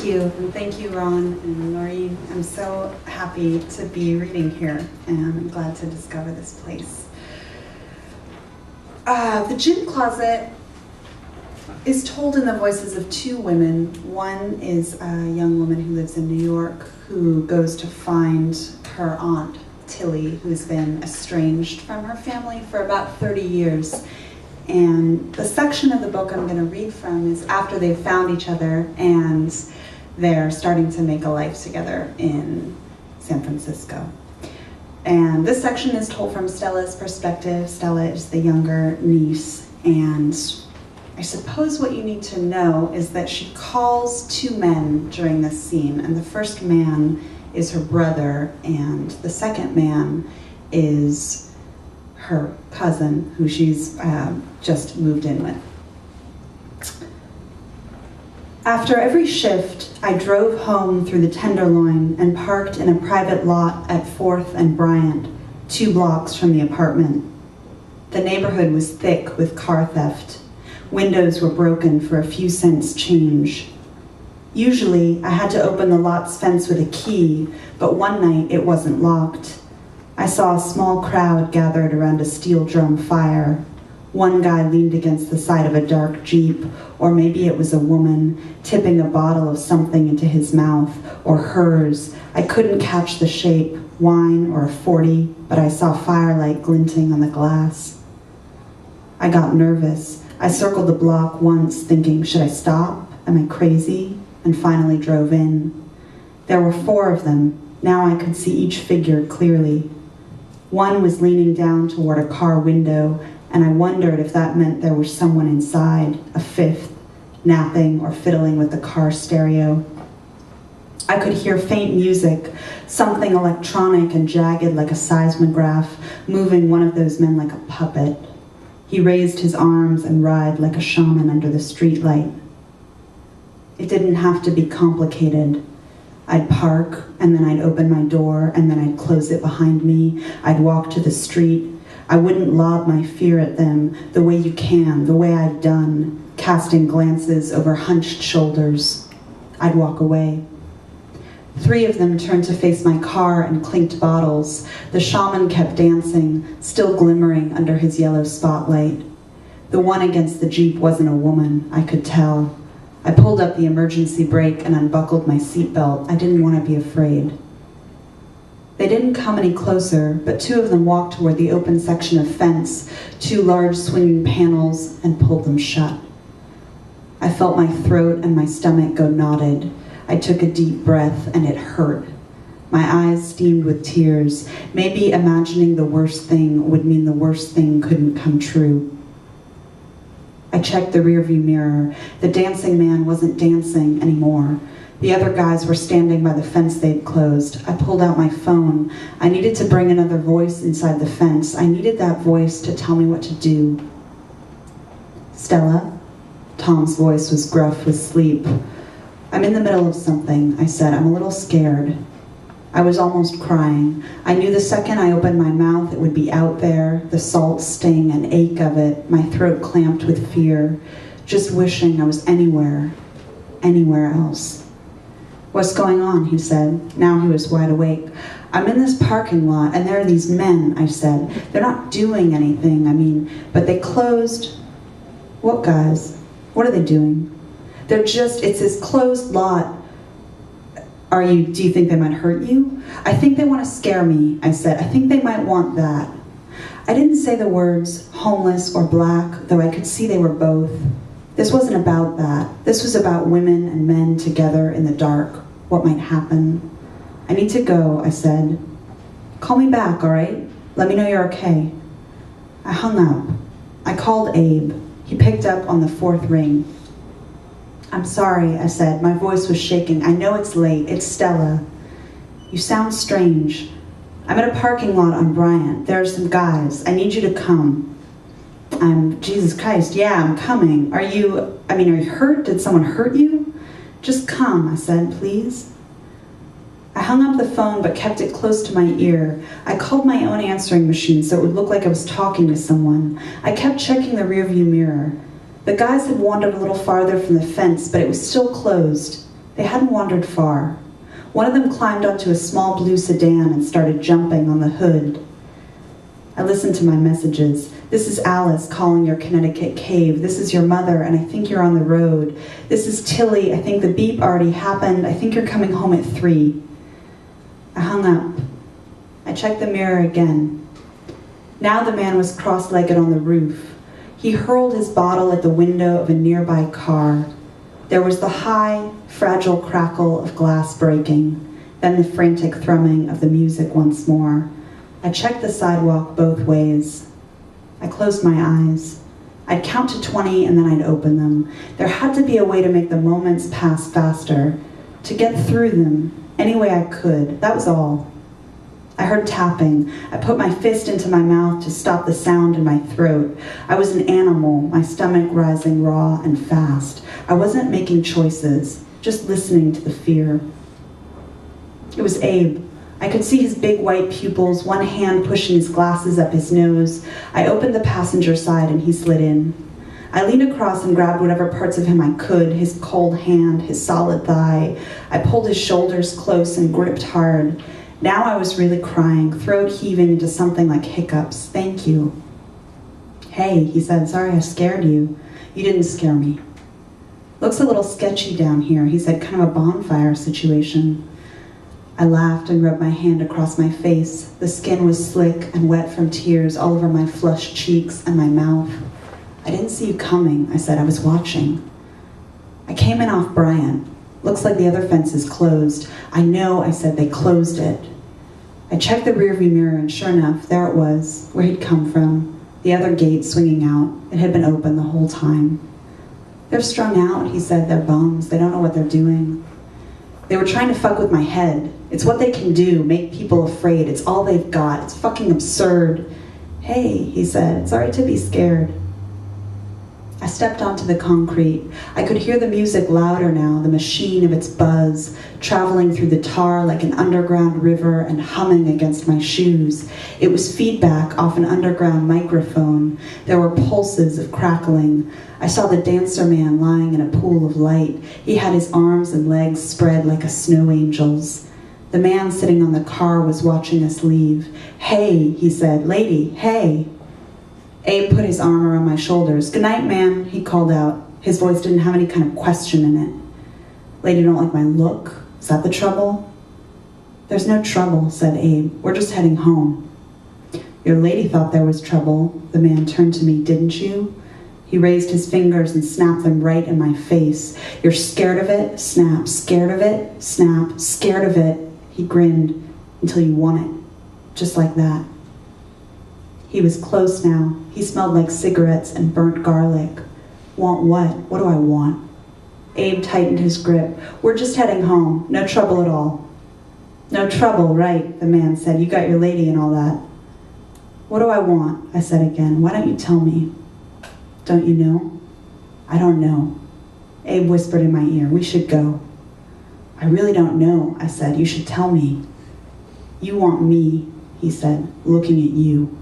Thank you, and thank you, Ron and Noreen. I'm so happy to be reading here, and I'm glad to discover this place. The gin closet is told in the voices of two women. One is a young woman who lives in New York who goes to find her aunt, Tilly, who's been estranged from her family for about 30 years. And the section of the book I'm going to read from is after they've found each other and they're starting to make a life together in San Francisco. And this section is told from Stella's perspective. Stella is the younger niece, and I suppose what you need to know is that she calls two men during this scene, and the first man is her brother, and the second man is her cousin, who she's just moved in with. After every shift, I drove home through the Tenderloin and parked in a private lot at 4th and Bryant, 2 blocks from the apartment. The neighborhood was thick with car theft. Windows were broken for a few cents change. Usually, I had to open the lot's fence with a key, but one night it wasn't locked. I saw a small crowd gathered around a steel drum fire. One guy leaned against the side of a dark Jeep, or maybe it was a woman, tipping a bottle of something into his mouth, or hers. I couldn't catch the shape, wine or a 40, but I saw firelight glinting on the glass. I got nervous. I circled the block once, thinking, should I stop? Am I crazy? And finally drove in. There were 4 of them. Now I could see each figure clearly. One was leaning down toward a car window, and I wondered if that meant there was someone inside, a 5th, napping or fiddling with the car stereo. I could hear faint music, something electronic and jagged like a seismograph, moving one of those men like a puppet. He raised his arms and writhed like a shaman under the streetlight. It didn't have to be complicated. I'd park, and then I'd open my door, and then I'd close it behind me. I'd walk to the street. I wouldn't lob my fear at them the way you can, the way I'd done, casting glances over hunched shoulders. I'd walk away. 3 of them turned to face my car and clinked bottles. The shaman kept dancing, still glimmering under his yellow spotlight. The one against the Jeep wasn't a woman, I could tell. I pulled up the emergency brake and unbuckled my seatbelt. I didn't want to be afraid. They didn't come any closer, but 2 of them walked toward the open section of fence, 2 large swinging panels, and pulled them shut. I felt my throat and my stomach go knotted. I took a deep breath, and it hurt. My eyes steamed with tears. Maybe imagining the worst thing would mean the worst thing couldn't come true. I checked the rearview mirror. The dancing man wasn't dancing anymore. The other guys were standing by the fence they'd closed. I pulled out my phone. I needed to bring another voice inside the fence. I needed that voice to tell me what to do. Stella? Tom's voice was gruff with sleep. I'm in the middle of something, I said. I'm a little scared. I was almost crying. I knew the second I opened my mouth it would be out there, the salt sting and ache of it, my throat clamped with fear, just wishing I was anywhere else. What's going on, he said. Now he was wide awake. I'm in this parking lot, and there are these men, I said. They're not doing anything, but they closed. What guys? What are they doing? It's this closed lot. Do you think they might hurt you? I think they want to scare me, I said. I think they might want that. I didn't say the words homeless or black, though I could see they were both. This wasn't about that. This was about women and men together in the dark. What might happen? I need to go, I said. Call me back, all right? Let me know you're okay. I hung up. I called Abe. He picked up on the 4th ring. I'm sorry, I said. My voice was shaking. I know it's late. It's Stella. You sound strange. I'm at a parking lot on Bryant. There are some guys. I need you to come. Jesus Christ, yeah, I'm coming. Are you hurt? Did someone hurt you? Just come, I said, please. I hung up the phone but kept it close to my ear. I called my own answering machine so it would look like I was talking to someone. I kept checking the rearview mirror. The guys had wandered a little farther from the fence, but it was still closed. They hadn't wandered far. One of them climbed onto a small blue sedan and started jumping on the hood. I listened to my messages. This is Alice calling your Connecticut cave. This is your mother, and I think you're on the road. This is Tilly. I think the beep already happened. I think you're coming home at 3. I hung up. I checked the mirror again. Now the man was cross-legged on the roof. He hurled his bottle at the window of a nearby car. There was the high, fragile crackle of glass breaking, then the frantic thrumming of the music once more. I checked the sidewalk both ways. I closed my eyes. I'd count to 20 and then I'd open them. There had to be a way to make the moments pass faster, to get through them any way I could. That was all. I heard tapping. I put my fist into my mouth to stop the sound in my throat. I was an animal, my stomach rising raw and fast. I wasn't making choices, just listening to the fear. It was Abe. I could see his big white pupils, one hand pushing his glasses up his nose. I opened the passenger side and he slid in. I leaned across and grabbed whatever parts of him I could, his cold hand, his solid thigh. I pulled his shoulders close and gripped hard. Now I was really crying, throat heaving into something like hiccups. Thank you. Hey, he said, sorry I scared you. You didn't scare me. Looks a little sketchy down here, he said, kind of a bonfire situation. I laughed and rubbed my hand across my face. The skin was slick and wet from tears all over my flushed cheeks and my mouth. I didn't see you coming, I said. I was watching. I came in off Bryant. Looks like the other fence is closed. I know, I said, they closed it. I checked the rearview mirror and sure enough, there it was, where he'd come from. The other gate swinging out. It had been open the whole time. They're strung out, he said. They're bums. They don't know what they're doing. They were trying to fuck with my head. It's what they can do, make people afraid. It's all they've got. It's fucking absurd. Hey, he said, it's all right to be scared. I stepped onto the concrete. I could hear the music louder now, the machine of its buzz, traveling through the tar like an underground river and humming against my shoes. It was feedback off an underground microphone. There were pulses of crackling. I saw the dancer man lying in a pool of light. He had his arms and legs spread like a snow angel's. The man sitting on the car was watching us leave. Hey, he said, lady, hey. Abe put his arm around my shoulders. Good night, man, he called out. His voice didn't have any kind of question in it. Lady, don't like my look? Is that the trouble? There's no trouble, said Abe. We're just heading home. Your lady thought there was trouble. The man turned to me, didn't you? He raised his fingers and snapped them right in my face. You're scared of it? Snap. Scared of it? Snap. Scared of it. He grinned until you want it. Just like that. He was close now. He smelled like cigarettes and burnt garlic. Want what? What do I want? Abe tightened his grip. We're just heading home. No trouble at all. No trouble, right, the man said. You got your lady and all that. What do I want? I said again. Why don't you tell me? Don't you know? I don't know. Abe whispered in my ear. We should go. I really don't know, I said. You should tell me. You want me, he said, looking at you.